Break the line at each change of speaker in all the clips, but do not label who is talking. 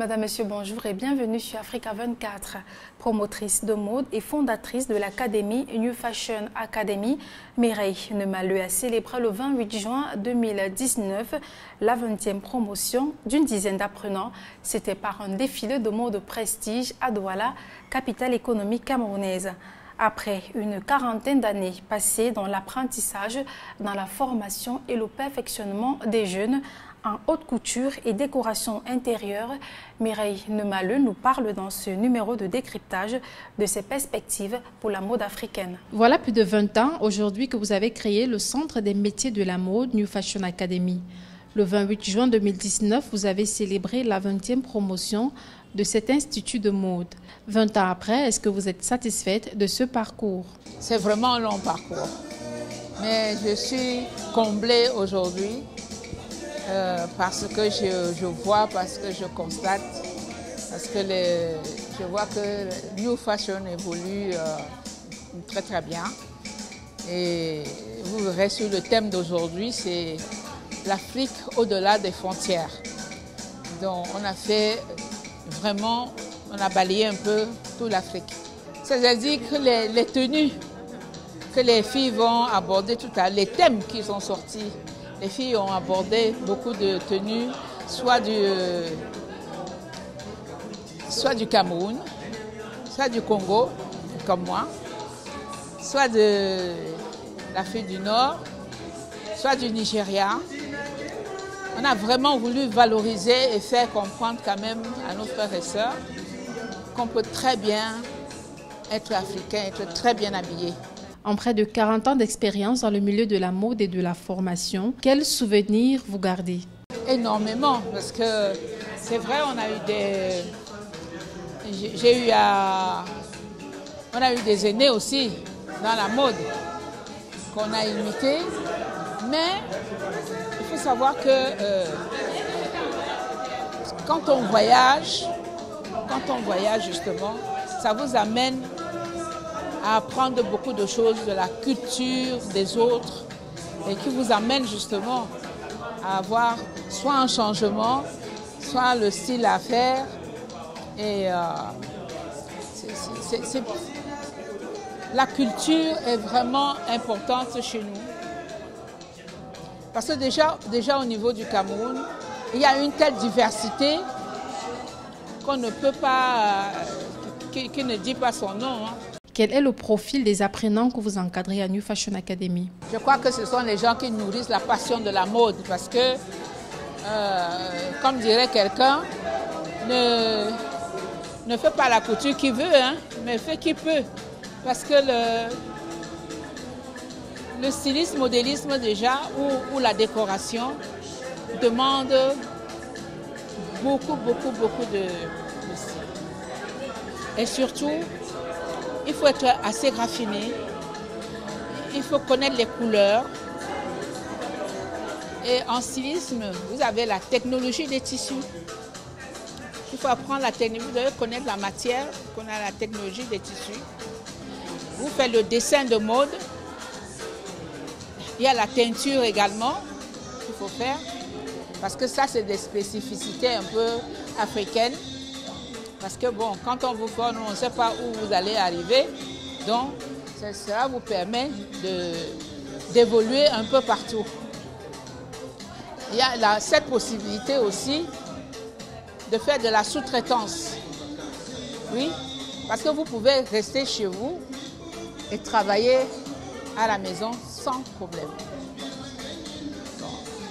Madame, Monsieur, bonjour et bienvenue sur Africa 24. Promotrice de mode et fondatrice de l'académie New Fashion Academy, Mireille Nemaleu a célébré le 28 juin 2019 la 20e promotion d'une dizaine d'apprenants. C'était par un défilé de mode prestige à Douala, capitale économique camerounaise. Après une quarantaine d'années passées dans l'apprentissage, dans la formation et le perfectionnement des jeunes, en haute couture et décoration intérieure, Mireille Nemaleu nous parle dans ce numéro de décryptage de ses perspectives pour la mode africaine.
Voilà plus de 20 ans aujourd'hui que vous avez créé le Centre des métiers de la mode New Fashion Academy. Le 28 juin 2019, vous avez célébré la 20e promotion de cet institut de mode. 20 ans après, est-ce que vous êtes satisfaite de ce parcours?
C'est vraiment un long parcours, mais je suis comblée aujourd'hui. Parce que je vois, parce que je constate, parce que je vois que New Fashion évolue très très bien. Et vous verrez sur le thème d'aujourd'hui, c'est l'Afrique au-delà des frontières. Donc on a fait vraiment, on a balayé un peu toute l'Afrique. C'est-à-dire que les tenues que les filles vont aborder tout à l'heure, les thèmes qui sont sortis, les filles ont abordé beaucoup de tenues, soit du Cameroun, soit du Congo, comme moi, soit de l'Afrique du Nord, soit du Nigeria. On a vraiment voulu valoriser et faire comprendre quand même à nos frères et sœurs qu'on peut très bien être africain, être très bien habillé.
En près de 40 ans d'expérience dans le milieu de la mode et de la formation, quels souvenirs vous gardez?
Énormément, parce que c'est vrai, on a eu des aînés aussi dans la mode qu'on a imités, mais il faut savoir que quand on voyage justement, ça vous amène à apprendre beaucoup de choses de la culture des autres et qui vous amène justement à avoir soit un changement, soit le style à faire. Et la culture est vraiment importante chez nous. Parce que déjà au niveau du Cameroun, il y a une telle diversité qu'on ne peut pas, qui ne dit pas son nom.
Quel est le profil des apprenants que vous encadrez à New Fashion Academy?
Je crois que ce sont les gens qui nourrissent la passion de la mode parce que, comme dirait quelqu'un, ne fait pas la couture qui veut, mais fait qui peut. Parce que le stylisme, modélisme déjà, ou la décoration demande beaucoup de style. Et surtout, il faut être assez raffiné, il faut connaître les couleurs. Et en stylisme, vous avez la technologie des tissus. Il faut apprendre la technologie, vous devez connaître la matière, connaître la technologie des tissus. Vous faites le dessin de mode. Il y a la teinture également qu'il faut faire, parce que ça, c'est des spécificités un peu africaines. Parce que bon, quand on vous forme, on ne sait pas où vous allez arriver. Donc, cela vous permet d'évoluer un peu partout. Il y a cette possibilité aussi de faire de la sous-traitance. Oui, parce que vous pouvez rester chez vous et travailler à la maison sans problème.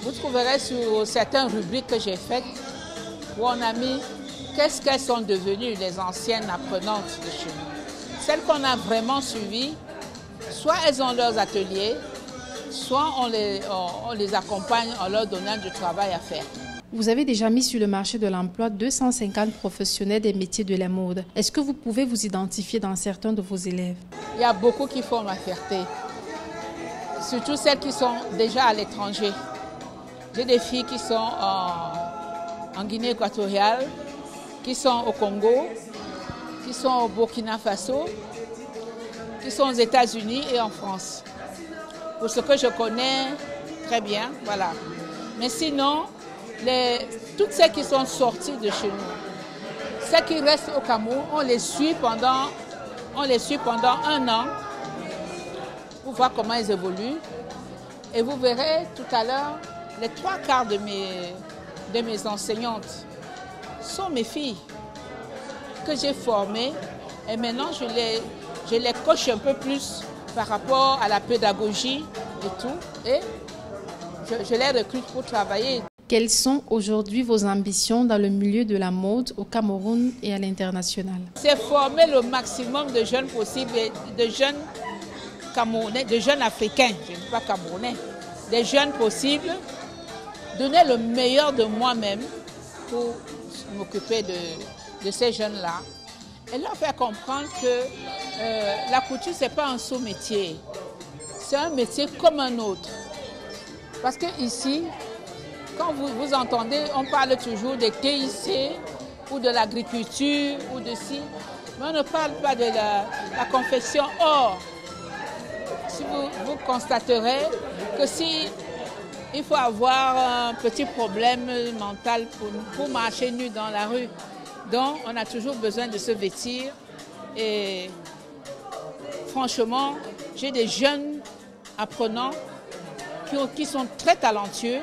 Vous trouverez sur certaines rubriques que j'ai faites où on a mis qu'est-ce qu'elles sont devenues, les anciennes apprenantes de chez nous. Celles qu'on a vraiment suivies, soit elles ont leurs ateliers, soit on les accompagne en leur donnant du travail à faire.
Vous avez déjà mis sur le marché de l'emploi 250 professionnels des métiers de la mode. Est-ce que vous pouvez vous identifier dans certains de vos élèves?
Il y a beaucoup qui font ma fierté, surtout celles qui sont déjà à l'étranger. J'ai des filles qui sont en Guinée équatoriale, qui sont au Congo, qui sont au Burkina Faso, qui sont aux États-Unis et en France. Pour ce que je connais très bien, voilà. Mais sinon, toutes celles qui sont sorties de chez nous, ceux qui restent au Cameroun, on les suit pendant 1 an pour voir comment ils évoluent. Et vous verrez tout à l'heure, les 3/4 de mes enseignantes sont mes filles que j'ai formées. Et maintenant, je les coach un peu plus par rapport à la pédagogie et tout. Et je les recrute pour travailler.
Quelles sont aujourd'hui vos ambitions dans le milieu de la mode au Cameroun et à l'international?
C'est former le maximum de jeunes possibles, de jeunes Camerounais, de jeunes Africains, je ne dis pas Camerounais, des jeunes possibles, donner le meilleur de moi-même pour m'occuper de ces jeunes-là et leur faire comprendre que la couture, ce n'est pas un sous-métier, c'est un métier comme un autre. Parce que ici, quand vous entendez, on parle toujours de TIC ou de l'agriculture ou de ci, mais on ne parle pas de la confection. Or, si vous constaterez que si il faut avoir un petit problème mental pour marcher nu dans la rue, donc on a toujours besoin de se vêtir. Et franchement, j'ai des jeunes apprenants qui sont très talentueux.